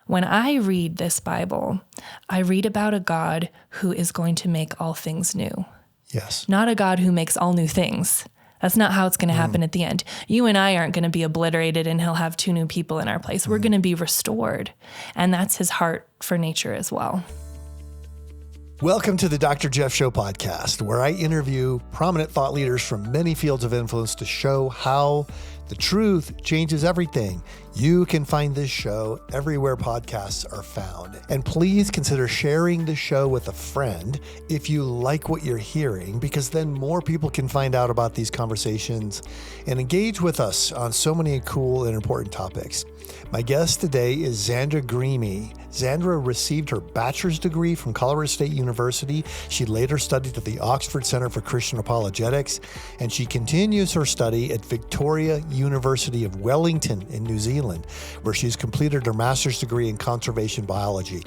When I read this Bible, I read about a God who is going to make all things new. Yes. Not a God who makes all new things. That's not how it's going to happen at the end. You and I aren't going to be obliterated and he'll have 2 new people in our place. We're going to be restored. And that's his heart for nature as well. Welcome to the Dr. Jeff Show podcast, where I interview prominent thought leaders from many fields of influence to show how the truth changes everything. You can find this show everywhere podcasts are found. And please consider sharing the show with a friend if you like what you're hearing, because then more people can find out about these conversations and engage with us on so many cool and important topics. My guest today is Xandra Grieme. Xandra received her bachelor's degree from Colorado State University. She later studied at the Oxford Center for Christian Apologetics, and she continues her study at Victoria University of Wellington in New Zealand, where she's completed her master's degree in conservation biology.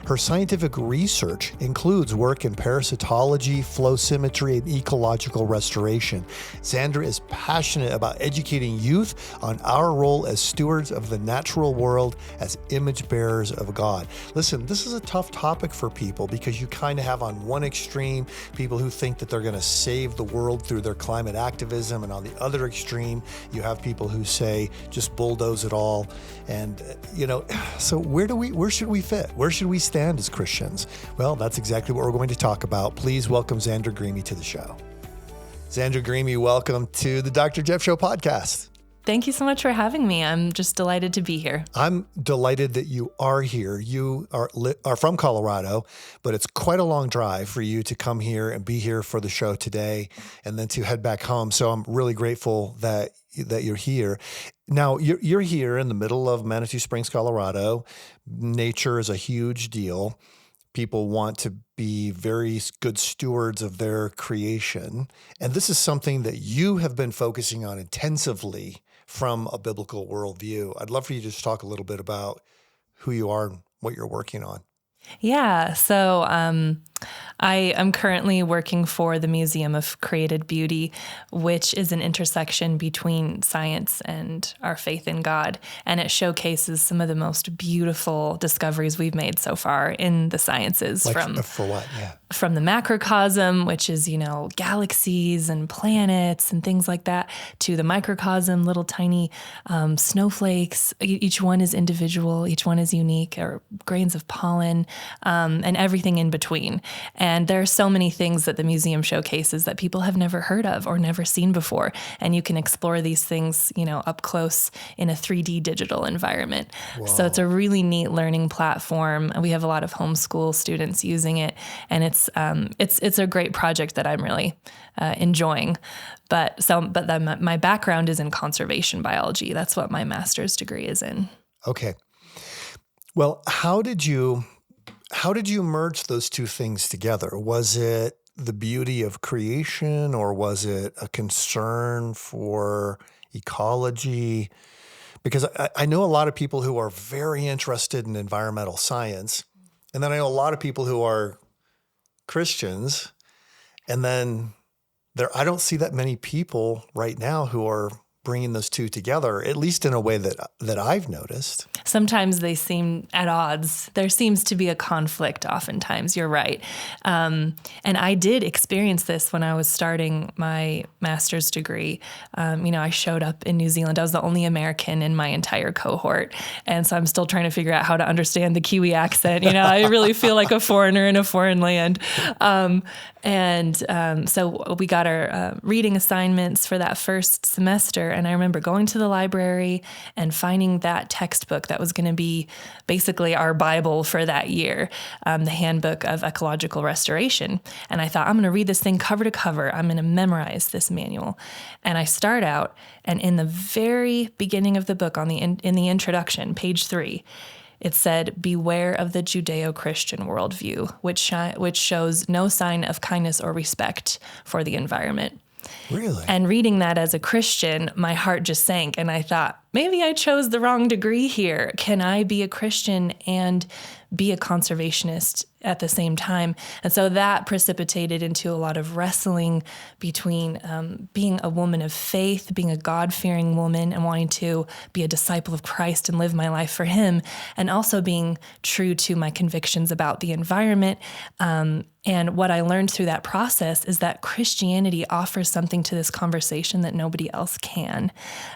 Her scientific research includes work in parasitology, flowsimetry, and ecological restoration. Xandra is passionate about educating youth on our role as stewards of the natural world as image bearers of God. Listen, this is a tough topic for people because you kind of have on one extreme people who think that they're going to save the world through their climate activism, and on the other extreme you have people who say just bulldoze it all. And so where should we fit? Where should we stand as Christians? Well, that's exactly what we're going to talk about. Please welcome Xandra Grieme to the show. Xandra Grieme, welcome to the Dr. Jeff Show podcast. Thank you so much for having me. I'm just delighted to be here. I'm delighted that you are here. You are from Colorado, but it's quite a long drive for you to come here and be here for the show today and then to head back home. So I'm really grateful that you're here. Now, you're here in the middle of Manitou Springs, Colorado. Nature is a huge deal. People want to be very good stewards of their creation. And this is something that you have been focusing on intensively from a biblical worldview. I'd love for you to just talk a little bit about who you are and what you're working on. Yeah. So I am currently working for the Museum of Created Beauty, which is an intersection between science and our faith in God. And it showcases some of the most beautiful discoveries we've made so far in the sciences. For what? Yeah. From the macrocosm, which is, galaxies and planets and things like that, to the microcosm, little tiny snowflakes. Each one is individual. Each one is unique, or grains of pollen, and everything in between. And there are so many things that the museum showcases that people have never heard of or never seen before. And you can explore these things, up close in a 3D digital environment. Wow. So it's a really neat learning platform. We have a lot of homeschool students using it, and it's a great project that I'm really enjoying. But my background is in conservation biology. That's what my master's degree is in. Okay. Well, how did you merge those two things together? Was it the beauty of creation, or was it a concern for ecology? Because I know a lot of people who are very interested in environmental science, and then I know a lot of people who are Christians, and then I don't see that many people right now who are bringing those two together, at least in a way that I've noticed. Sometimes they seem at odds. There seems to be a conflict oftentimes. You're right. And I did experience this when I was starting my master's degree. I showed up in New Zealand. I was the only American in my entire cohort. And so I'm still trying to figure out how to understand the Kiwi accent. I really feel like a foreigner in a foreign land. So we got our reading assignments for that first semester. And I remember going to the library and finding that textbook that was going to be basically our Bible for that year, the Handbook of Ecological Restoration. And I thought, I'm going to read this thing cover to cover. I'm going to memorize this manual. And I start out, and in the very beginning of the book, in the introduction, page 3, it said, "Beware of the Judeo-Christian worldview, which shows no sign of kindness or respect for the environment." Really? And reading that as a Christian, my heart just sank. And I thought, maybe I chose the wrong degree here. Can I be a Christian and be a conservationist at the same time. And so that precipitated into a lot of wrestling between being a woman of faith, being a God-fearing woman and wanting to be a disciple of Christ and live my life for him, and also being true to my convictions about the environment. And what I learned through that process is that Christianity offers something to this conversation that nobody else can,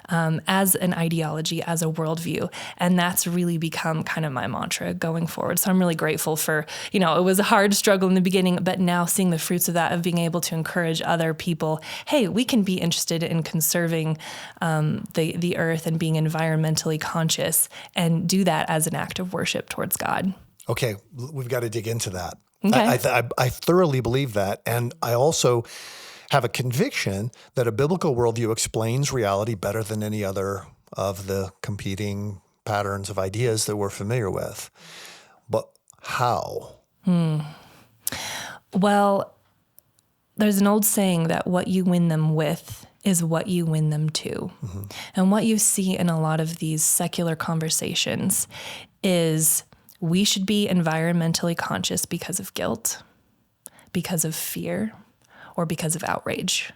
as an ideology, as a worldview. And that's really become kind of my mantra going forward. So I'm really grateful for, it was a hard struggle in the beginning, but now seeing the fruits of that, of being able to encourage other people, hey, we can be interested in conserving the earth and being environmentally conscious, and do that as an act of worship towards God. Okay, we've got to dig into that. Okay. I thoroughly believe that. And I also have a conviction that a biblical worldview explains reality better than any other of the competing patterns of ideas that we're familiar with. But how? Well, there's an old saying that what you win them with is what you win them to. Mm-hmm. And what you see in a lot of these secular conversations is we should be environmentally conscious because of guilt, because of fear, or because of outrage.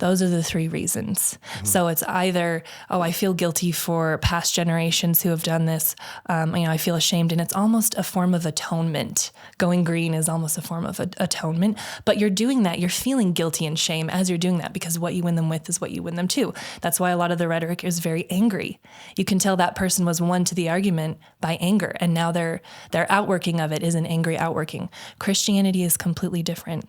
Those are the three reasons. Mm-hmm. So it's either, I feel guilty for past generations who have done this. I feel ashamed, and it's almost a form of atonement. Going green is almost a form of atonement, but you're doing that. You're feeling guilty and shame as you're doing that, because what you win them with is what you win them to. That's why a lot of the rhetoric is very angry. You can tell that person was won to the argument by anger, and now their outworking of it is an angry outworking. Christianity is completely different,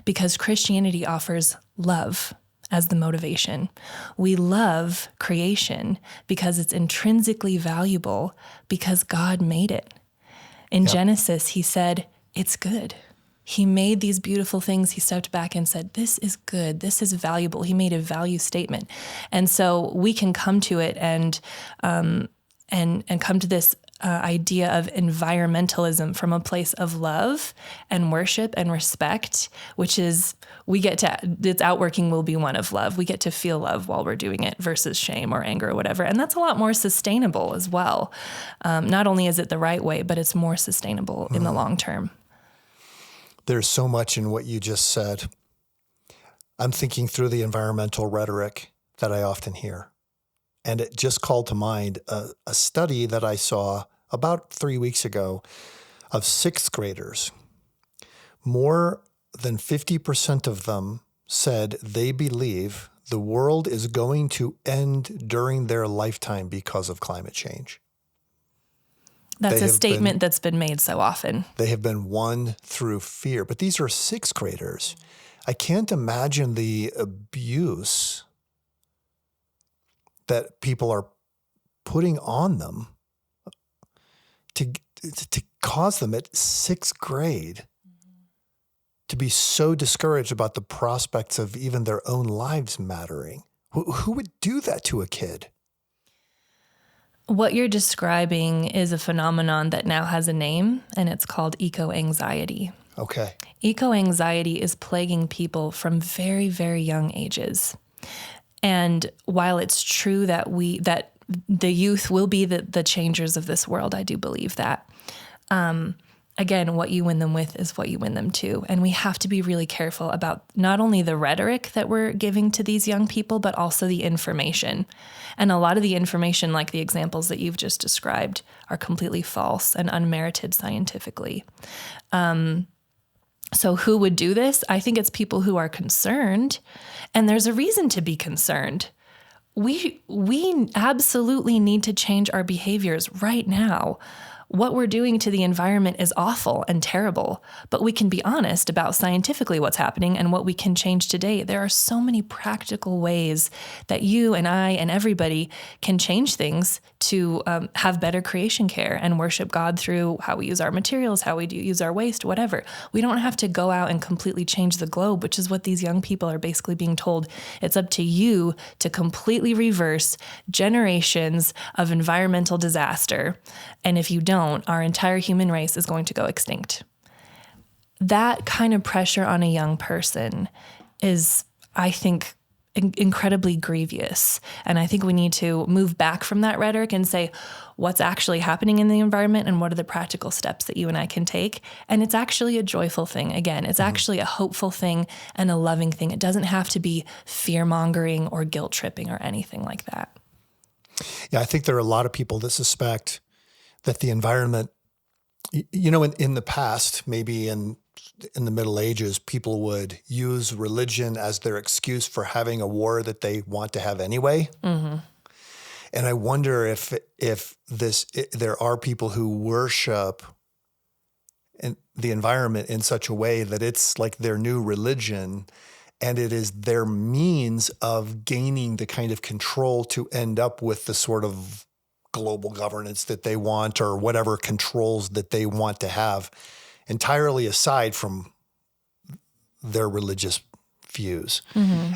because Christianity offers love as the motivation. We love creation because it's intrinsically valuable, because God made it. In Genesis, he said, it's good. He made these beautiful things. He stepped back and said, this is good. This is valuable. He made a value statement. And so we can come to it and come to this idea of environmentalism from a place of love and worship and respect, which is, its outworking will be one of love. We get to feel love while we're doing it versus shame or anger or whatever. And that's a lot more sustainable as well. Not only is it the right way, but it's more sustainable in the long term. There's so much in what you just said. I'm thinking through the environmental rhetoric that I often hear. And it just called to mind a study that I saw about 3 weeks ago of sixth graders. More than 50% of them said they believe the world is going to end during their lifetime because of climate change. That's a statement that's been made so often. They have been won through fear. But these are sixth graders. I can't imagine the abuse that people are putting on them to cause them at sixth grade to be so discouraged about the prospects of even their own lives mattering. Who would do that to a kid? What you're describing is a phenomenon that now has a name, and it's called eco-anxiety. Okay. Eco-anxiety is plaguing people from very, very young ages. And while it's true that the youth will be the changers of this world, I do believe that. Again, what you win them with is what you win them to. And we have to be really careful about not only the rhetoric that we're giving to these young people, but also the information. And a lot of the information, like the examples that you've just described, are completely false and unmerited scientifically. So who would do this? I think it's people who are concerned, and there's a reason to be concerned. We absolutely need to change our behaviors right now. What we're doing to the environment is awful and terrible, but we can be honest about scientifically what's happening and what we can change today. There are so many practical ways that you and I and everybody can change things to have better creation care and worship God through how we use our materials, how we use our waste, whatever. We don't have to go out and completely change the globe, which is what these young people are basically being told. It's up to you to completely reverse generations of environmental disaster. And if you don't, our entire human race is going to go extinct. That kind of pressure on a young person is, I think, incredibly grievous. And I think we need to move back from that rhetoric and say, what's actually happening in the environment and what are the practical steps that you and I can take? And it's actually a joyful thing. Again, it's actually a hopeful thing and a loving thing. It doesn't have to be fear-mongering or guilt-tripping or anything like that. Yeah, I think there are a lot of people that suspect that the environment, in the past, maybe in the Middle Ages, people would use religion as their excuse for having a war that they want to have anyway. Mm-hmm. And I wonder if there are people who worship the environment in such a way that it's like their new religion, and it is their means of gaining the kind of control to end up with the sort of global governance that they want or whatever controls that they want to have, entirely aside from their religious views. Mm-hmm.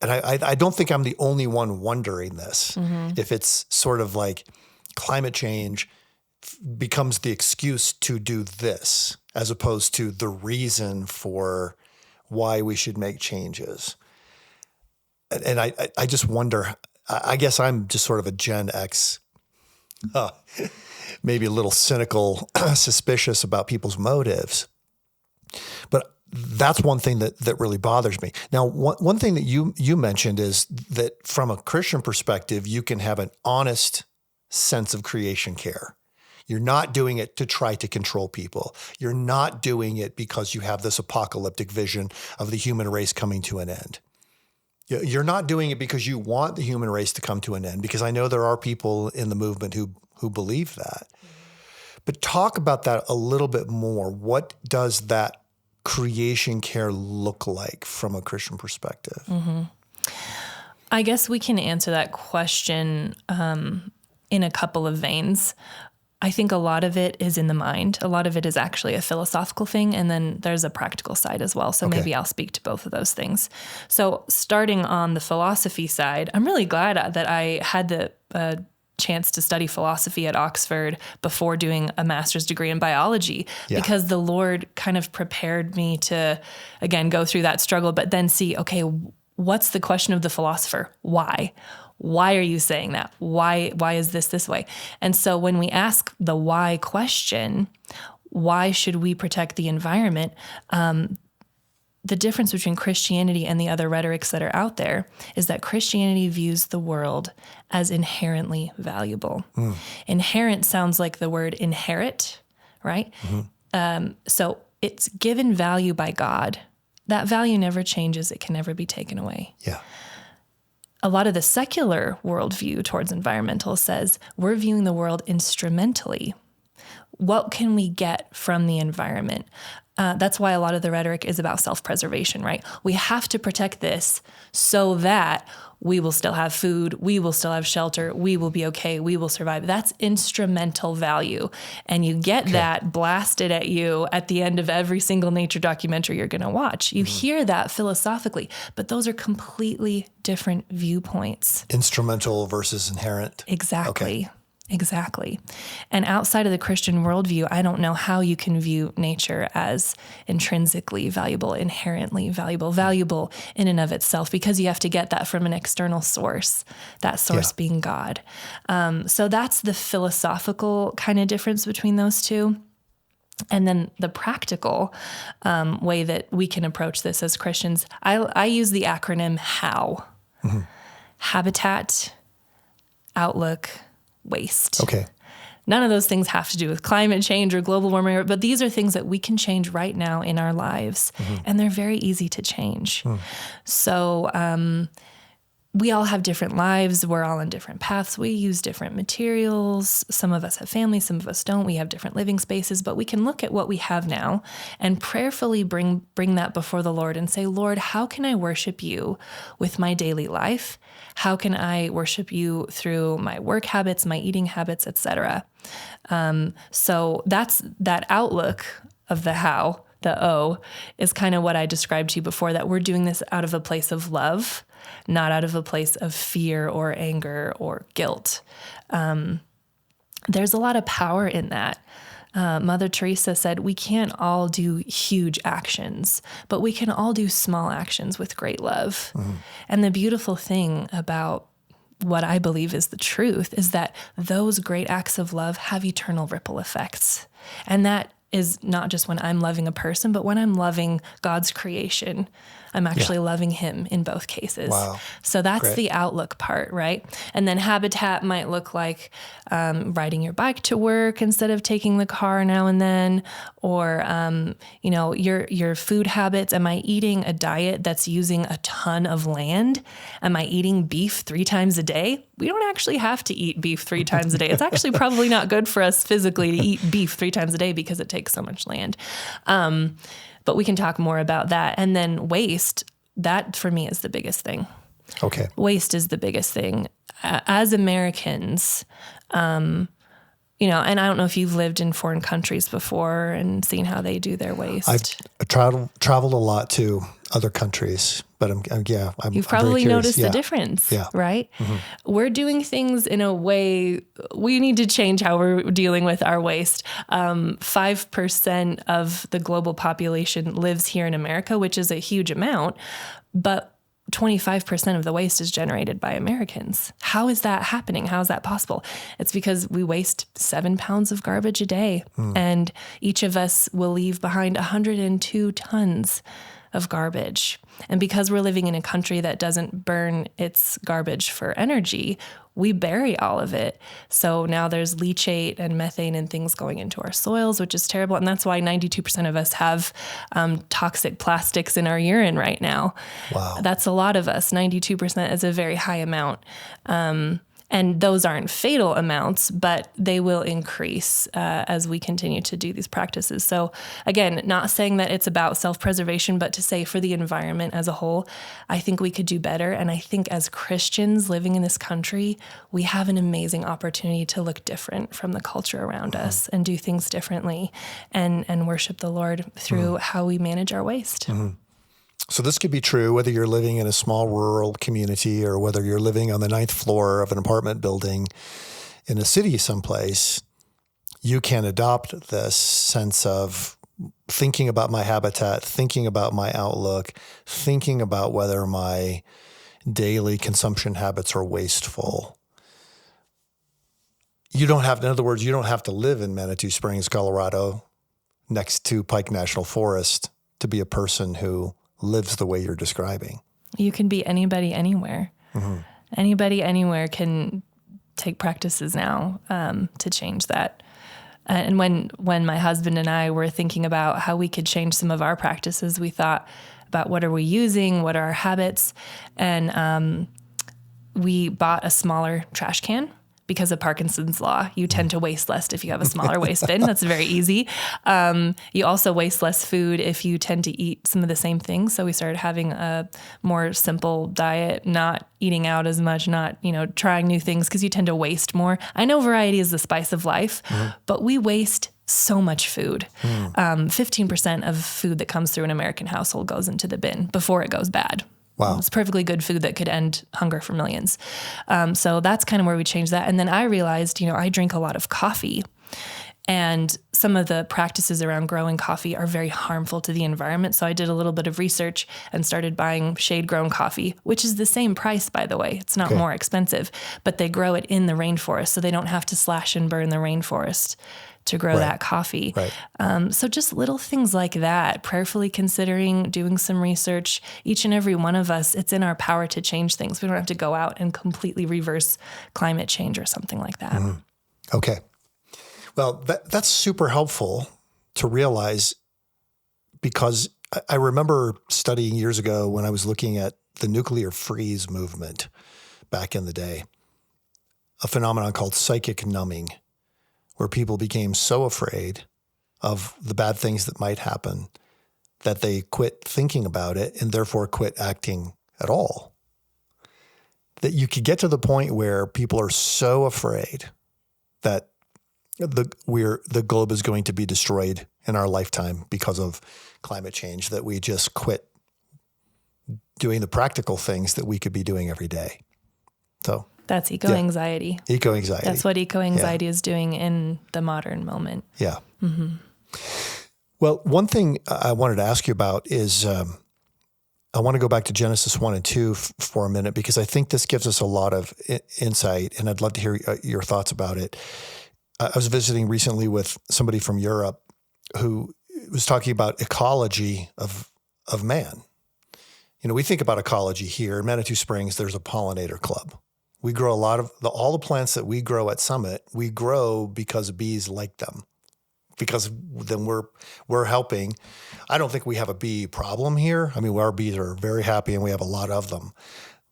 I don't think I'm the only one wondering this. Mm-hmm. If it's sort of like climate change becomes the excuse to do this, as opposed to the reason for why we should make changes. And I just wonder, I guess I'm just sort of a Gen X, maybe a little cynical, suspicious about people's motives. But that's one thing that really bothers me. Now, one thing that you mentioned is that from a Christian perspective, you can have an honest sense of creation care. You're not doing it to try to control people. You're not doing it because you have this apocalyptic vision of the human race coming to an end. You're not doing it because you want the human race to come to an end, because I know there are people in the movement who believe that. But talk about that a little bit more. What does that creation care look like from a Christian perspective? Mm-hmm. I guess we can answer that question in a couple of veins. I think a lot of it is in the mind. A lot of it is actually a philosophical thing. And then there's a practical side as well. So maybe I'll speak to both of those things. So starting on the philosophy side, I'm really glad that I had the chance to study philosophy at Oxford before doing a master's degree in biology, because the Lord kind of prepared me to, again, go through that struggle, but then see, okay, what's the question of the philosopher? Why? Why are you saying that? Why is this way? And so when we ask the why question, why should we protect the environment? The difference between Christianity and the other rhetorics that are out there is that Christianity views the world as inherently valuable. Inherent sounds like the word inherit, right? Mm-hmm. So it's given value by God. That value never changes. It can never be taken away. Yeah. A lot of the secular worldview towards environmental says we're viewing the world instrumentally. What can we get from the environment? That's why a lot of the rhetoric is about self-preservation, right? We have to protect this so that we will still have food, we will still have shelter, we will be okay, we will survive. That's instrumental value. And you get that blasted at you at the end of every single nature documentary you're going to watch. You hear that philosophically, but those are completely different viewpoints. Instrumental versus inherent. Exactly. Exactly. And outside of the Christian worldview, I don't know how you can view nature as intrinsically valuable, inherently valuable in and of itself, because you have to get that from an external source, that source being God. So that's the philosophical kind of difference between those two. And then the practical way that we can approach this as Christians, I use the acronym HOW. Mm-hmm. Habitat, outlook, waste. Okay. None of those things have to do with climate change or global warming, but these are things that we can change right now in our lives. Mm-hmm. And they're very easy to change. So we all have different lives. We're all on different paths. We use different materials. Some of us have families, some of us don't. We have different living spaces, but we can look at what we have now and prayerfully bring that before the Lord and say, Lord, how can I worship you with my daily life? How can I worship you through my work habits, my eating habits, etc.? So that's that outlook of the how, the O, is kind of what I described to you before, that we're doing this out of a place of love, not out of a place of fear or anger or guilt. There's a lot of power in that. Mother Teresa said, we can't all do huge actions, but we can all do small actions with great love. And the beautiful thing about what I believe is the truth is that those great acts of love have eternal ripple effects. And that is not just when I'm loving a person, but when I'm loving God's creation, I'm actually loving him in both cases. Wow. So that's Great. the outlook part, right? And then habitat might look like riding your bike to work instead of taking the car now and then, or your food habits. Am I eating a diet that's using a ton of land? Am I eating beef 3 times a day? We don't actually have to eat beef 3 times a day. It's actually probably not good for us physically to eat beef 3 times a day because it takes so much land. But we can talk more about that. And then waste, that for me is the biggest thing. Okay. Waste is the biggest thing. As Americans, and I don't know if you've lived in foreign countries before and seen how they do their waste. I've traveled a lot to other countries, but I'm You've probably very noticed curious. the difference, Yeah. right? We're doing things in a way, we need to change how we're dealing with our waste. 5% of the global population lives here in America, which is a huge amount, but 25% of the waste is generated by Americans. How is that happening? How is that possible? It's because we waste 7 pounds of garbage a day, and each of us will leave behind 102 tons of garbage. And because we're living in a country that doesn't burn its garbage for energy, we bury all of it. So now there's leachate and methane and things going into our soils, which is terrible. And that's why 92% of us have toxic plastics in our urine right now. Wow. That's a lot of us. 92% is a very high amount. And those aren't fatal amounts, but they will increase as we continue to do these practices. So again, not saying that it's about self-preservation, but to say for the environment as a whole, I think we could do better. And I think as Christians living in this country, we have an amazing opportunity to look different from the culture around us and do things differently and worship the Lord through how we manage our waste. So this could be true whether you're living in a small rural community or whether you're living on the 9th floor of an apartment building in a city someplace. You can adopt this sense of thinking about my habitat, thinking about my outlook, thinking about whether my daily consumption habits are wasteful. In other words, you don't have to live in Manitou Springs, Colorado, next to Pike National Forest to be a person who lives the way you're describing. You can be anybody, anywhere. Anybody, anywhere can take practices now to change that. And when my husband and I were thinking about how we could change some of our practices, we thought about what are we using, what are our habits, and we bought a smaller trash can. Because of Parkinson's law, you tend to waste less if you have a smaller waste bin. That's very easy. You also waste less food if you tend to eat some of the same things. So we started having a more simple diet, not eating out as much, not, trying new things because you tend to waste more. I know variety is the spice of life, but we waste so much food. 15% of food that comes through an American household goes into the bin before it goes bad. Wow. It's perfectly good food that could end hunger for millions. So that's kind of where we changed that. And then I realized, I drink a lot of coffee, and some of the practices around growing coffee are very harmful to the environment. So I did a little bit of research and started buying shade-grown coffee, which is the same price, by the way. It's not more expensive, but they grow it in the rainforest, so they don't have to slash and burn the rainforest to grow that coffee. Right. So just little things like that, prayerfully considering, doing some research. Each and every one of us, it's in our power to change things. We don't have to go out and completely reverse climate change or something like that. Okay. Well, that's super helpful to realize, because I remember studying years ago when I was looking at the nuclear freeze movement back in the day, a phenomenon called psychic numbing, where people became so afraid of the bad things that might happen that they quit thinking about it and therefore quit acting at all. That you could get to the point where people are so afraid that the globe is going to be destroyed in our lifetime because of climate change that we just quit doing the practical things that we could be doing every day. So That's eco-anxiety. Eco-anxiety. That's what eco-anxiety is doing in the modern moment. Yeah. Well, one thing I wanted to ask you about is I want to go back to Genesis 1 and 2 for a minute, because I think this gives us a lot of insight, and I'd love to hear your thoughts about it. I was visiting recently with somebody from Europe who was talking about ecology of man. You know, we think about ecology here in Manitou Springs. There's a pollinator club. We grow a lot of all the plants that we grow at Summit. We grow because bees like them, because then we're helping. I don't think we have a bee problem here. I mean, our bees are very happy and we have a lot of them,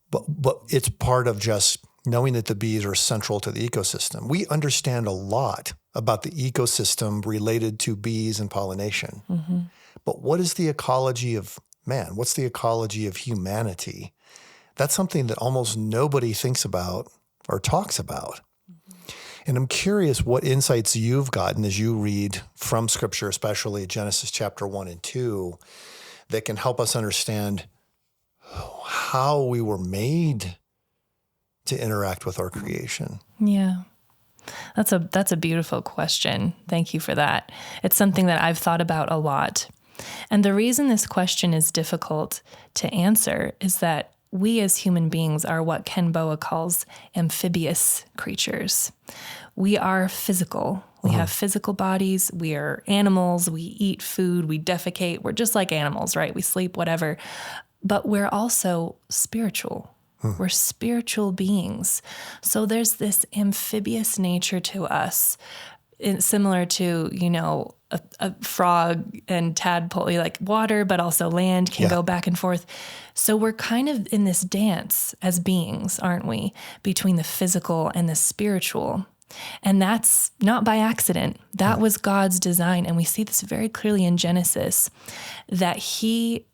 but it's part of just knowing that the bees are central to the ecosystem. We understand a lot about the ecosystem related to bees and pollination. But what is the ecology of man? What's the ecology of humanity? That's something that almost nobody thinks about or talks about. And I'm curious what insights you've gotten as you read from Scripture, especially Genesis chapter 1 and 2, that can help us understand how we were made to interact with our creation. Yeah. That's a beautiful question. Thank you for that. It's something that I've thought about a lot. And the reason this question is difficult to answer is that we as human beings are what Ken Boa calls amphibious creatures. We are physical. We have physical bodies. We are animals. We eat food. We defecate. We're just like animals, right? We sleep, whatever. But we're also spiritual. We're spiritual beings. So there's this amphibious nature to us, similar to, you know, a frog and tadpole, like water, but also land can go back and forth. So we're kind of in this dance as beings, aren't we, between the physical and the spiritual. And that's not by accident. That was God's design. And we see this very clearly in Genesis, that he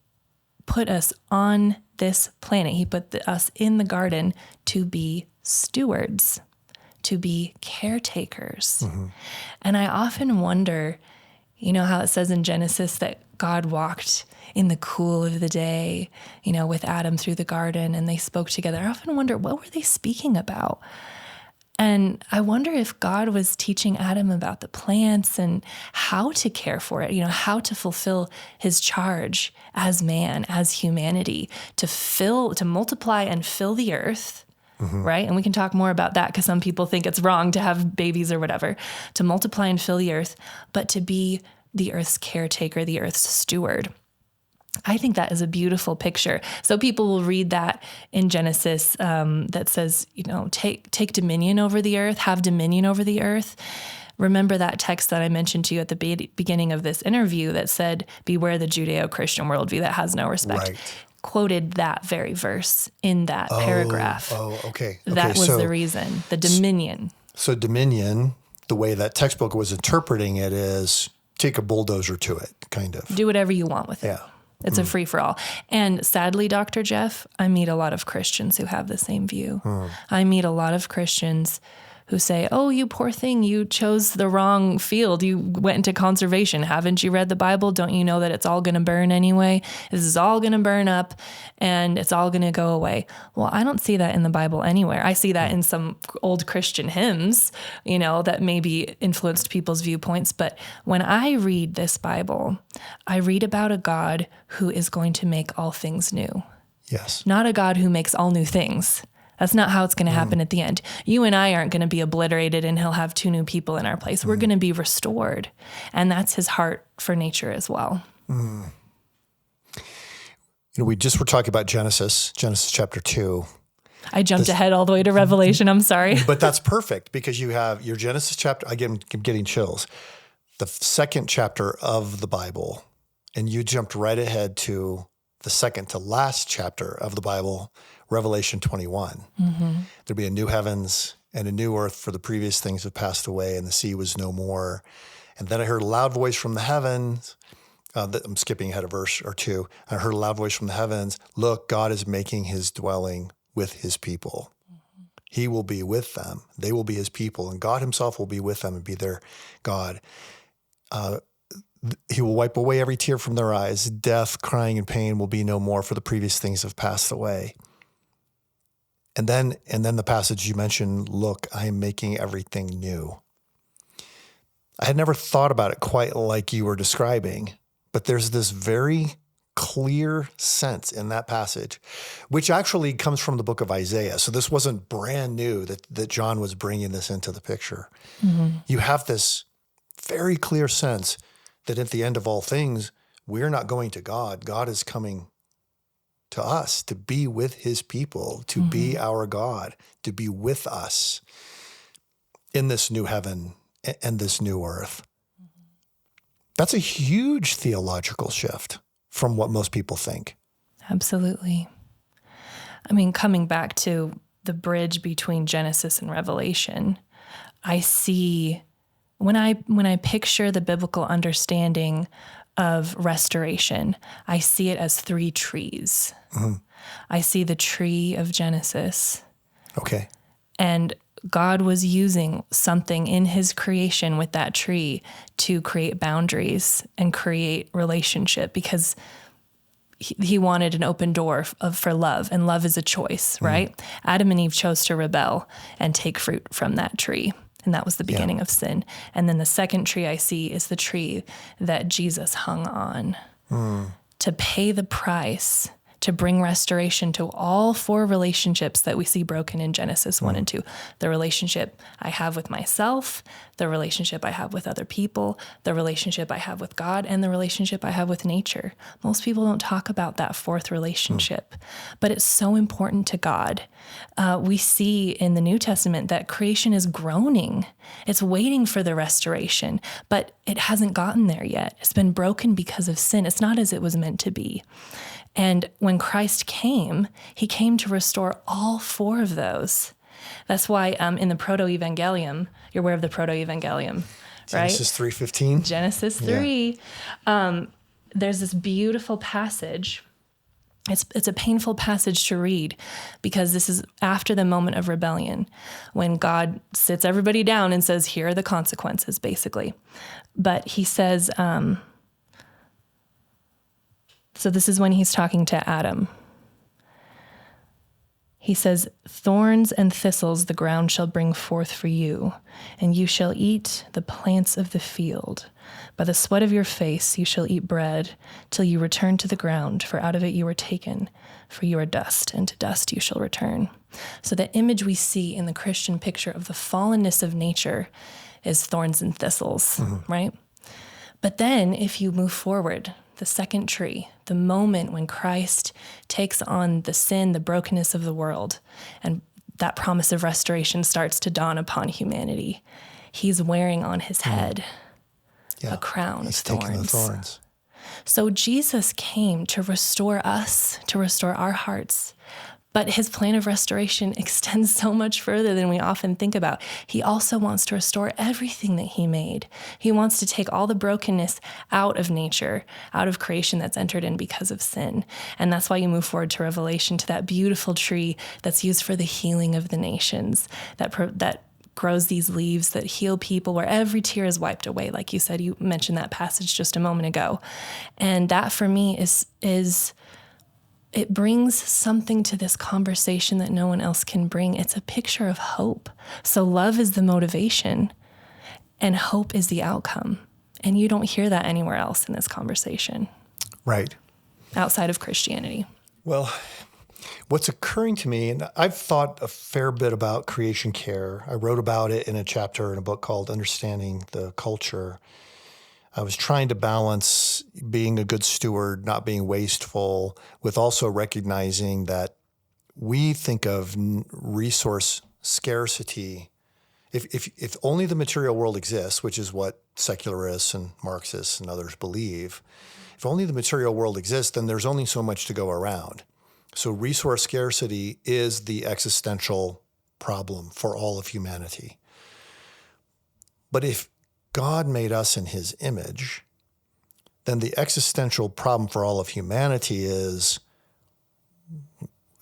put us on this planet. He put us in the garden to be stewards, to be caretakers. And I often wonder, you know how it says in Genesis that God walked in the cool of the day, you know, with Adam through the garden and they spoke together. I often wonder, what were they speaking about? And I wonder if God was teaching Adam about the plants and how to care for it, you know, how to fulfill his charge as man, as humanity, to multiply and fill the earth, right? And we can talk more about that because some people think it's wrong to have babies or whatever, to multiply and fill the earth, but to be the earth's caretaker, the earth's steward. I think that is a beautiful picture. So people will read that in Genesis that says, you know, take dominion over the earth, have dominion over the earth. Remember that text that I mentioned to you at the beginning of this interview that said, beware the Judeo-Christian worldview that has no respect. Right. Quoted that very verse in that paragraph. Okay. That was the reason, the dominion. So dominion, the way that textbook was interpreting it is take a bulldozer to it, kind of. Do whatever you want with it. Yeah. It's a free-for-all. And sadly, Dr. Jeff, I meet a lot of Christians who have the same view. I meet a lot of Christians who say, oh, you poor thing, you chose the wrong field. You went into conservation. Haven't you read the Bible? Don't you know that it's all going to burn anyway? This is all going to burn up and it's all going to go away. Well, I don't see that in the Bible anywhere. I see that in some old Christian hymns, you know, that maybe influenced people's viewpoints. But when I read this Bible, I read about a God who is going to make all things new. Yes. Not a God who makes all new things. That's not how it's going to happen at the end. You and I aren't going to be obliterated and he'll have 2 new people in our place. We're going to be restored. And that's his heart for nature as well. You know, we just were talking about Genesis chapter 2. I jumped ahead all the way to Revelation. I'm sorry. But that's perfect because you have your Genesis chapter. Again, I'm getting chills. The second chapter of the Bible, and you jumped right ahead to the second to last chapter of the Bible, Revelation 21. There'll be a new heavens and a new earth, for the previous things have passed away and the sea was no more. And then I heard a loud voice from the heavens. I'm skipping ahead a verse or 2. I heard a loud voice from the heavens. Look, God is making his dwelling with his people. He will be with them. They will be his people. And God himself will be with them and be their God. He will wipe away every tear from their eyes. Death, crying, and pain will be no more, for the previous things have passed away. And then the passage you mentioned, look, I am making everything new. I had never thought about it quite like you were describing, but there's this very clear sense in that passage, which actually comes from the book of Isaiah. So this wasn't brand new that John was bringing this into the picture. Mm-hmm. You have this very clear sense that at the end of all things, we're not going to God. God is coming to us to be with his people, to be our God, to be with us in this new heaven and this new earth. That's a huge theological shift from what most people think. Absolutely. I mean, coming back to the bridge between Genesis and Revelation, I see when I picture the biblical understanding of restoration, I see it as three trees. Mm-hmm. I see the tree of Genesis. Okay. And God was using something in his creation with that tree to create boundaries and create relationship, because he wanted an open door for love, and love is a choice, right? Adam and Eve chose to rebel and take fruit from that tree. And that was the beginning of sin. And then the second tree I see is the tree that Jesus hung on to pay the price, to bring restoration to all four relationships that we see broken in Genesis 1 and 2. The relationship I have with myself, the relationship I have with other people, the relationship I have with God, and the relationship I have with nature. Most people don't talk about that fourth relationship, but it's so important to God. We see in the New Testament that creation is groaning. It's waiting for the restoration, but it hasn't gotten there yet. It's been broken because of sin. It's not as it was meant to be. And when Christ came, he came to restore all four of those. That's why in the Proto-Evangelium, you're aware of the Proto-Evangelium, right? Genesis 3:15. Genesis 3. Yeah. There's this beautiful passage. It's a painful passage to read, because this is after the moment of rebellion, when God sits everybody down and says, here are the consequences, basically. But he says... So this is when he's talking to Adam. He says, thorns and thistles the ground shall bring forth for you, and you shall eat the plants of the field. By the sweat of your face you shall eat bread, till you return to the ground, for out of it you were taken, for you are dust, and to dust you shall return. So the image we see in the Christian picture of the fallenness of nature is thorns and thistles, right? But then if you move forward, the second tree, the moment when Christ takes on the sin, the brokenness of the world, and that promise of restoration starts to dawn upon humanity, he's wearing on his head a crown of thorns. Taking the thorns. So Jesus came to restore us, to restore our hearts. But his plan of restoration extends so much further than we often think about. He also wants to restore everything that he made. He wants to take all the brokenness out of nature, out of creation that's entered in because of sin. And that's why you move forward to Revelation, to that beautiful tree that's used for the healing of the nations, that grows these leaves that heal people, where every tear is wiped away. Like you said, you mentioned that passage just a moment ago. And that for me is it brings something to this conversation that no one else can bring. It's a picture of hope. So love is the motivation and hope is the outcome. And you don't hear that anywhere else in this conversation. Right. Outside of Christianity. Well, what's occurring to me, and I've thought a fair bit about creation care. I wrote about it in a chapter in a book called Understanding the Culture. I was trying to balance being a good steward, not being wasteful, with also recognizing that we think of resource scarcity. If only the material world exists, which is what secularists and Marxists and others believe, if only the material world exists, then there's only so much to go around. So resource scarcity is the existential problem for all of humanity. But if God made us in his image, then the existential problem for all of humanity is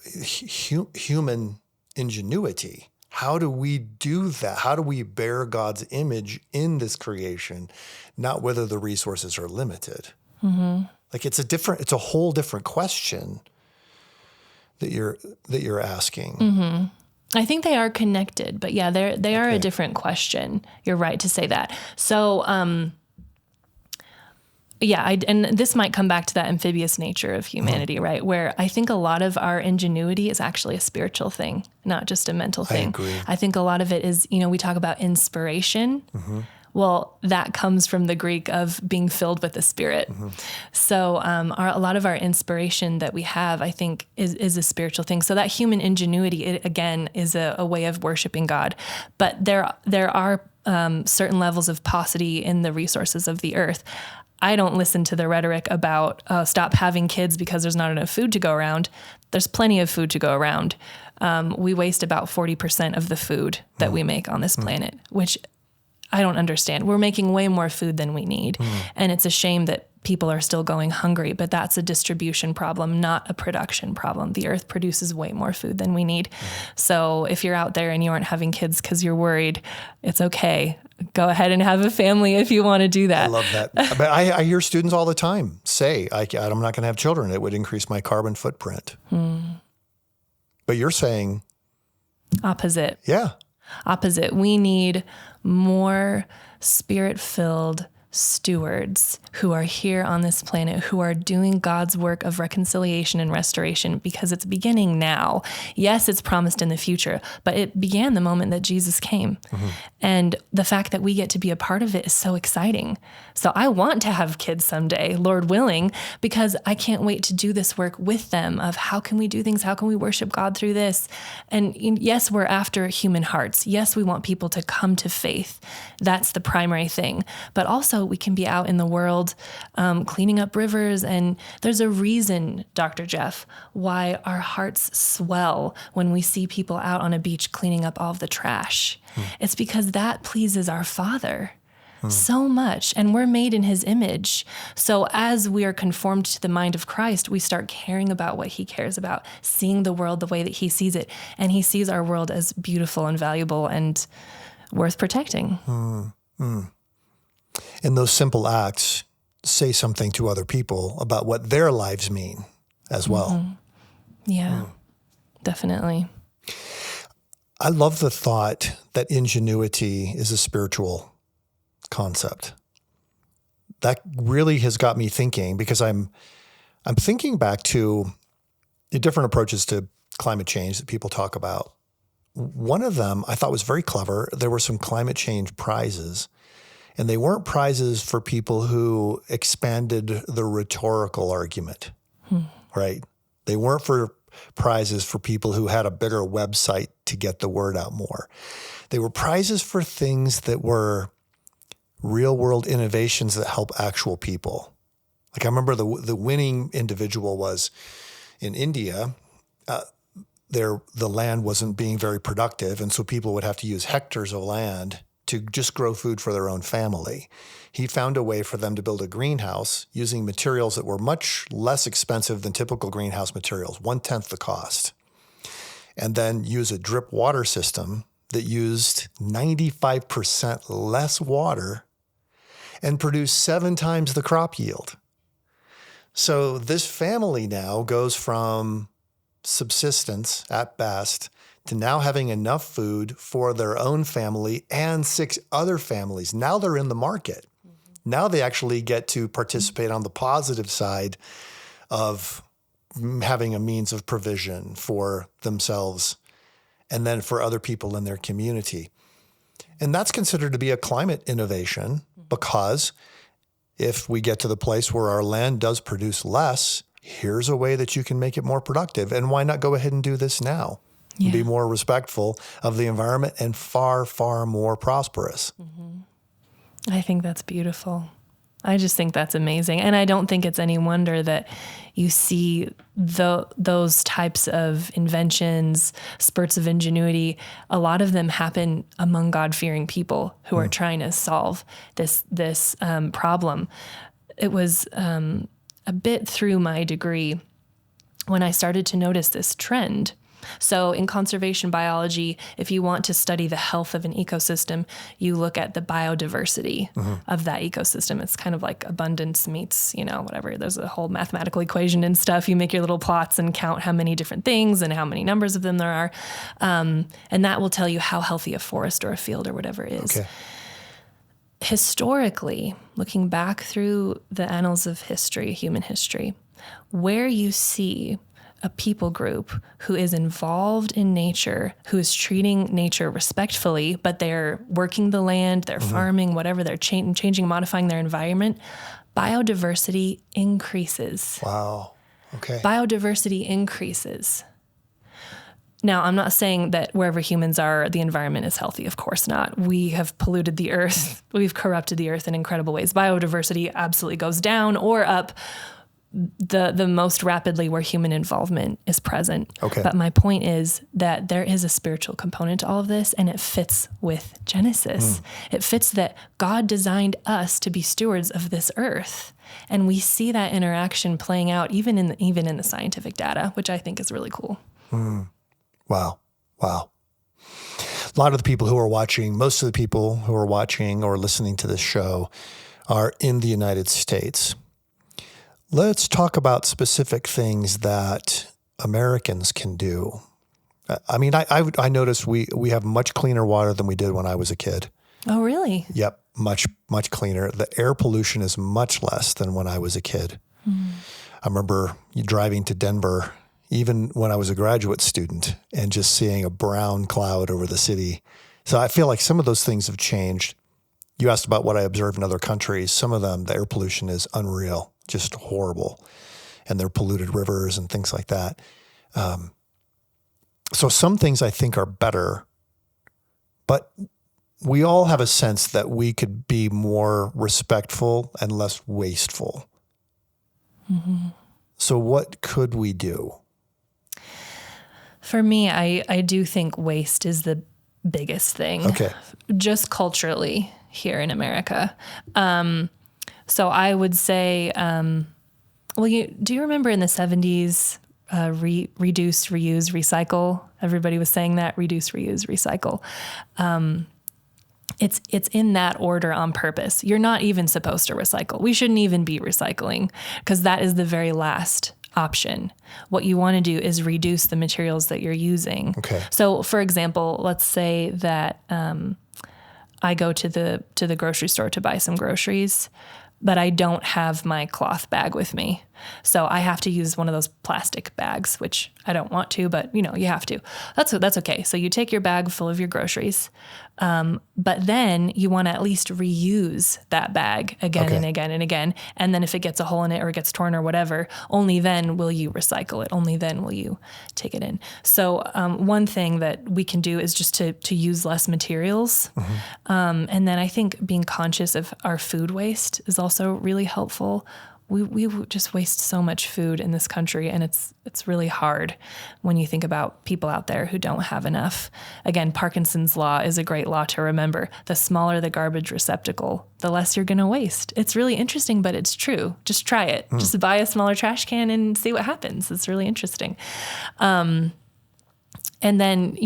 human ingenuity. How do we do that? How do we bear God's image in this creation, not whether the resources are limited? Like it's a whole different question that you're asking. I think they are connected, but yeah, they are a different question. You're right to say that. So, and this might come back to that amphibious nature of humanity, right? Where I think a lot of our ingenuity is actually a spiritual thing, not just a mental thing. I agree. I think a lot of it is, we talk about inspiration. Well, that comes from the Greek of being filled with the Spirit. So a lot of our inspiration that we have, I think, is a spiritual thing. So that human ingenuity, it, again, is a way of worshiping God. But there are certain levels of paucity in the resources of the earth. I don't listen to the rhetoric about stop having kids because there's not enough food to go around. There's plenty of food to go around. We waste about 40% of the food that we make on this planet, which I don't understand. We're making way more food than we need. And it's a shame that people are still going hungry, but that's a distribution problem, not a production problem. The earth produces way more food than we need. So if you're out there and you aren't having kids because you're worried, it's okay. Go ahead and have a family if you want to do that. I love that. But I hear students all the time say, I'm not going to have children. It would increase my carbon footprint. But you're saying... Opposite. Yeah. Opposite. We need more spirit-filled stewards who are here on this planet, who are doing God's work of reconciliation and restoration, because it's beginning now. Yes, it's promised in the future, but it began the moment that Jesus came. And the fact that we get to be a part of it is so exciting. So I want to have kids someday, Lord willing, because I can't wait to do this work with them of how can we do things? How can we worship God through this? And yes, we're after human hearts. Yes, we want people to come to faith. That's the primary thing. But also we can be out in the world cleaning up rivers. And there's a reason, Dr. Jeff, why our hearts swell when we see people out on a beach cleaning up all of the trash. It's because that pleases our Father so much. And we're made in his image. So as we are conformed to the mind of Christ, we start caring about what he cares about, seeing the world the way that he sees it. And he sees our world as beautiful and valuable and worth protecting. And those simple acts say something to other people about what their lives mean as well. Yeah, definitely. I love the thought that ingenuity is a spiritual concept. That really has got me thinking, because I'm thinking back to the different approaches to climate change that people talk about. One of them I thought was very clever. There were some climate change prizes, and they weren't prizes for people who expanded the rhetorical argument, right? They weren't for prizes for people who had a bigger website to get the word out more. They were prizes for things that were real world innovations that help actual people. Like I remember the winning individual was in India. The land wasn't being very productive, and so people would have to use hectares of land to just grow food for their own family. He found a way for them to build a greenhouse using materials that were much less expensive than typical greenhouse materials, 1/10 the cost, and then use a drip water system that used 95% less water and produced 7 times the crop yield. So this family now goes from subsistence at best to now having enough food for their own family and 6 other families. Now they're in the market. Now they actually get to participate on the positive side of having a means of provision for themselves and then for other people in their community. And that's considered to be a climate innovation, because if we get to the place where our land does produce less, here's a way that you can make it more productive. And why not go ahead and do this now? Yeah. Be more respectful of the environment and far, far more prosperous. I think that's beautiful. I just think that's amazing. And I don't think it's any wonder that you see those types of inventions, spurts of ingenuity. A lot of them happen among God-fearing people who are trying to solve this problem. It was a bit through my degree when I started to notice this trend So in conservation biology, if you want to study the health of an ecosystem, you look at the biodiversity of that ecosystem. It's kind of like abundance meets, whatever. There's a whole mathematical equation and stuff. You make your little plots and count how many different things and how many numbers of them there are. And that will tell you how healthy a forest or a field or whatever is. Okay. Historically, looking back through the annals of history, human history, where you see a people group who is involved in nature, who is treating nature respectfully, but they're working the land, they're farming, whatever, they're changing, modifying their environment, biodiversity increases. Wow. Okay. Biodiversity increases. Now, I'm not saying that wherever humans are, the environment is healthy. Of course not. We have polluted the earth. We've corrupted the earth in incredible ways. Biodiversity absolutely goes down or up the most rapidly where human involvement is present. Okay. But my point is that there is a spiritual component to all of this, and it fits with Genesis. It fits that God designed us to be stewards of this earth. And we see that interaction playing out even in the scientific data, which I think is really cool. Wow. A lot of the people who are watching, most of the people who are watching or listening to this show are in the United States. Let's talk about specific things that Americans can do. I mean, I noticed we have much cleaner water than we did when I was a kid. Oh, really? Yep, much cleaner. The air pollution is much less than when I was a kid. I remember driving to Denver, even when I was a graduate student, and just seeing a brown cloud over the city. So I feel like some of those things have changed. You asked about what I observe in other countries. Some of them, the air pollution is unreal. Just horrible. And they're polluted rivers and things like that. So some things I think are better, but we all have a sense that we could be more respectful and less wasteful. So what could we do? For me, I do think waste is the biggest thing. Okay. Just culturally here in America. So I would say, do you remember in the 70s, reduce, reuse, recycle? Everybody was saying that, reduce, reuse, recycle. It's in that order on purpose. You're not even supposed to recycle. We shouldn't even be recycling because that is the very last option. What you want to do is reduce the materials that you're using. Okay. So for example, let's say that I go to the grocery store to buy some groceries, but I don't have my cloth bag with me. So I have to use one of those plastic bags, which I don't want to, but you have to. That's okay. So you take your bag full of your groceries, but then you want to at least reuse that bag again and again and again. And then if it gets a hole in it or it gets torn or whatever, only then will you recycle it. Only then will you take it in. So one thing that we can do is just to use less materials. And then I think being conscious of our food waste is also really helpful. We just waste so much food in this country, and it's really hard when you think about people out there who don't have enough. Again, Parkinson's law is a great law to remember. The smaller the garbage receptacle, the less you're going to waste. It's really interesting, but it's true. Just try it. Just buy a smaller trash can and see what happens. It's really interesting. And then,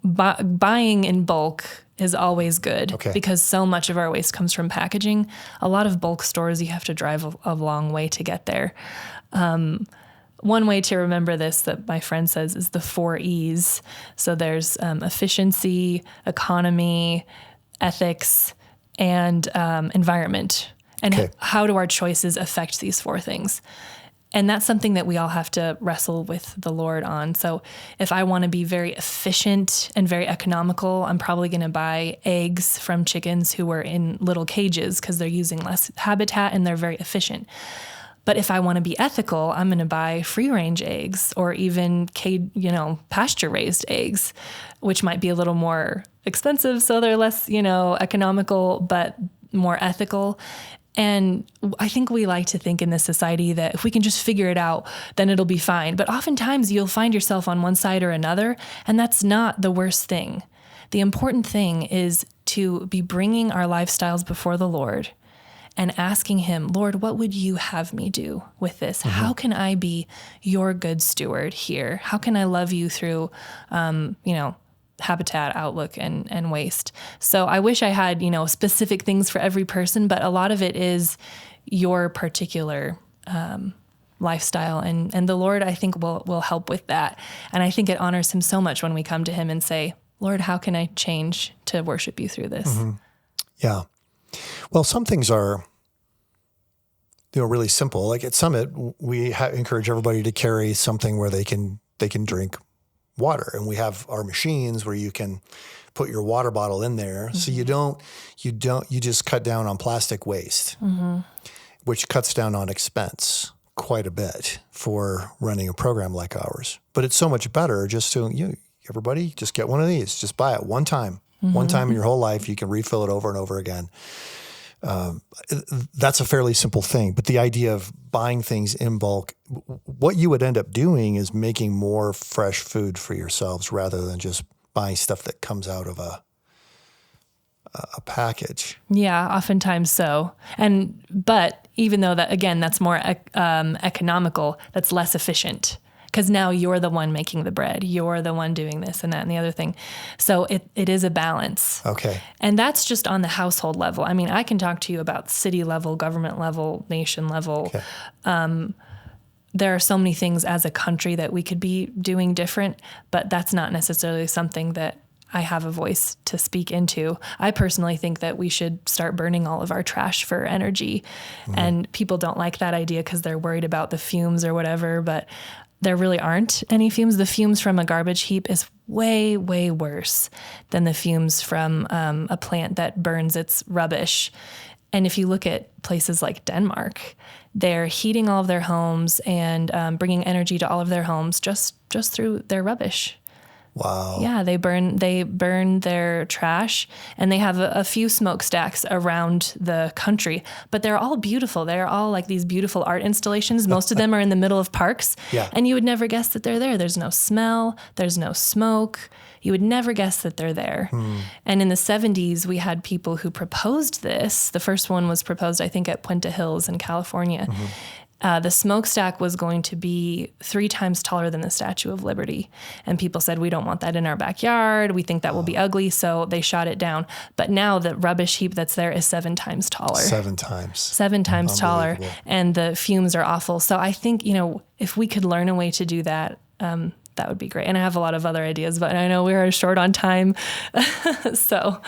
buying in bulk is always good because so much of our waste comes from packaging. A lot of bulk stores, you have to drive a long way to get there. One way to remember this that my friend says is the 4 E's. So there's efficiency, economy, ethics, and environment. And how do our choices affect these 4 things? And that's something that we all have to wrestle with the Lord on. So if I want to be very efficient and very economical, I'm probably going to buy eggs from chickens who are in little cages because they're using less habitat and they're very efficient. But if I want to be ethical, I'm going to buy free-range eggs or even pasture-raised eggs, which might be a little more expensive, so they're less, economical, but more ethical. And I think we like to think in this society that if we can just figure it out, then it'll be fine. But oftentimes you'll find yourself on one side or another, and that's not the worst thing. The important thing is to be bringing our lifestyles before the Lord and asking him, Lord, what would you have me do with this? How can I be your good steward here? How can I love you through, habitat, outlook, and waste? So I wish I had, specific things for every person, but a lot of it is your particular lifestyle. And the Lord, I think, will help with that. And I think it honors him so much when we come to him and say, Lord, how can I change to worship you through this? Yeah. Well, some things are, really simple. Like at Summit, we encourage everybody to carry something where they can drink water. And we have our machines where you can put your water bottle in there. So you just cut down on plastic waste, which cuts down on expense quite a bit for running a program like ours. But it's so much better just to, everybody just get one of these, just buy it one time in your whole life. You can refill it over and over again. That's a fairly simple thing, but the idea of buying things in bulk, what you would end up doing is making more fresh food for yourselves rather than just buying stuff that comes out of a package. Yeah, oftentimes so. But even though that's more economical, that's less efficient. Because now you're the one making the bread. You're the one doing this and that and the other thing. So it is a balance. Okay. And that's just on the household level. I mean, I can talk to you about city level, government level, nation level. Okay. There are so many things as a country that we could be doing different, but that's not necessarily something that I have a voice to speak into. I personally think that we should start burning all of our trash for energy. And people don't like that idea because they're worried about the fumes or whatever, but there really aren't any fumes. The fumes from a garbage heap is way, way worse than the fumes from a plant that burns its rubbish. And if you look at places like Denmark, they're heating all of their homes and bringing energy to all of their homes just through their rubbish. Wow. Yeah, they burn their trash, and they have a few smokestacks around the country, but they're all beautiful. They're all like these beautiful art installations. Most of them are in the middle of parks, and you would never guess that they're there. There's no smell. There's no smoke. You would never guess that they're there. And in the 70s, we had people who proposed this. The first one was proposed, I think, at Puente Hills in California. The smokestack was going to be 3 times taller than the Statue of Liberty. And people said, we don't want that in our backyard. We think that will be ugly. So they shot it down. But now the rubbish heap that's there is 7 times taller. 7 times. 7 times taller. And the fumes are awful. So I think, if we could learn a way to do that, that would be great. And I have a lot of other ideas, but I know we are short on time. So.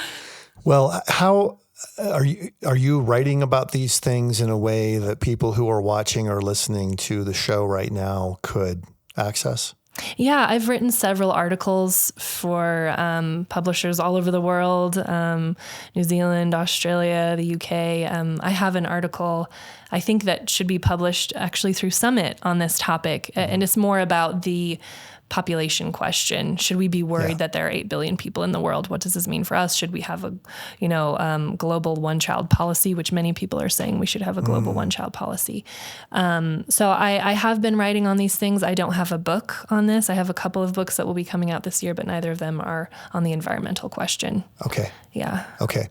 Well, how... Are you writing about these things in a way that people who are watching or listening to the show right now could access? Yeah, I've written several articles for publishers all over the world, New Zealand, Australia, the UK. I have an article, I think, that should be published actually through Summit on this topic. And it's more about the population question. Should we be worried that there are 8 billion people in the world? What does this mean for us? Should we have a, global one-child policy, which many people are saying we should have a global one-child policy. So I have been writing on these things. I don't have a book on this. I have a couple of books that will be coming out this year, but neither of them are on the environmental question. Okay. Yeah. Okay.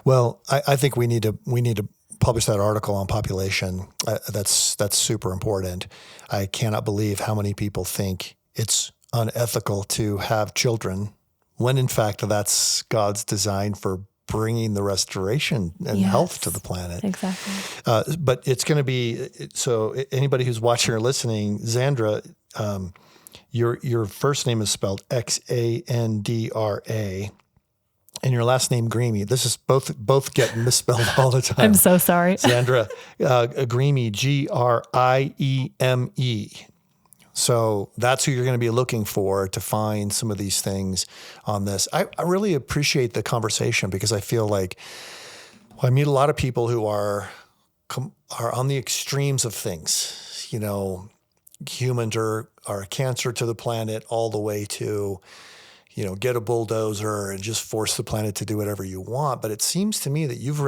Well, I think we need to publish that article on population. That's super important. I cannot believe how many people think it's unethical to have children when in fact that's God's design for bringing the restoration and health to the planet. Exactly. But it's going to be, so anybody who's watching or listening, Xandra, your first name is spelled Xandra. And your last name, Grieme. This is both get misspelled all the time. I'm so sorry. Xandra Grieme, Grieme. So that's who you're going to be looking for to find some of these things on this. I really appreciate the conversation because I feel like I meet a lot of people who are on the extremes of things. Humans are a cancer to the planet all the way to get a bulldozer and just force the planet to do whatever you want. But it seems to me that you've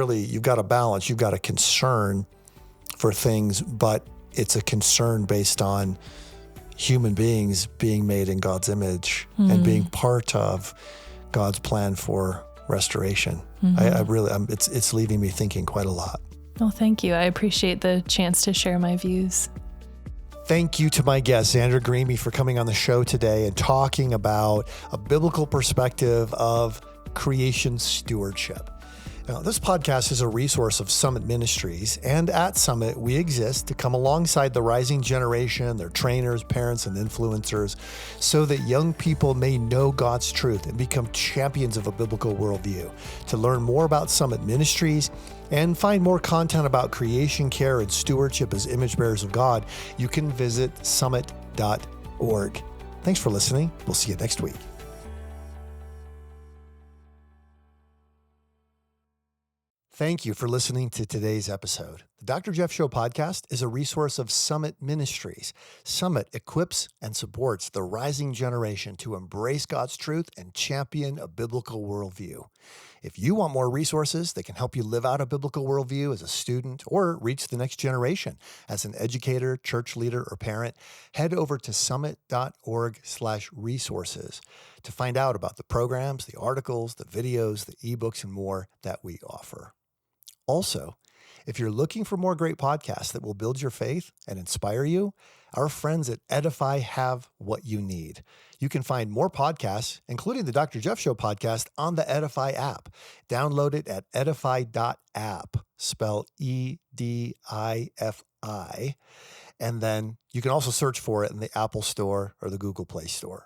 got a balance, you've got a concern for things, but it's a concern based on human beings being made in God's image and being part of God's plan for restoration. I really, it's leaving me thinking quite a lot. Well, thank you. I appreciate the chance to share my views. Thank you to my guest, Xandra Grieme, for coming on the show today and talking about a biblical perspective of creation stewardship. Now, this podcast is a resource of Summit Ministries, and at Summit, we exist to come alongside the rising generation, their trainers, parents, and influencers, so that young people may know God's truth and become champions of a biblical worldview. To learn more about Summit Ministries and find more content about creation care and stewardship as image bearers of God, you can visit summit.org. Thanks for listening. We'll see you next week. Thank you for listening to today's episode. The Dr. Jeff Show podcast is a resource of Summit Ministries. Summit equips and supports the rising generation to embrace God's truth and champion a biblical worldview. If you want more resources that can help you live out a biblical worldview as a student or reach the next generation as an educator, church leader, or parent, head over to summit.org/resources to find out about the programs, the articles, the videos, the ebooks, and more that we offer. Also, if you're looking for more great podcasts that will build your faith and inspire you, our friends at Edify have what you need. You can find more podcasts, including the Dr. Jeff Show podcast, on the Edify app. Download it at edify.app, spell EDIFI. And then you can also search for it in the Apple Store or the Google Play Store.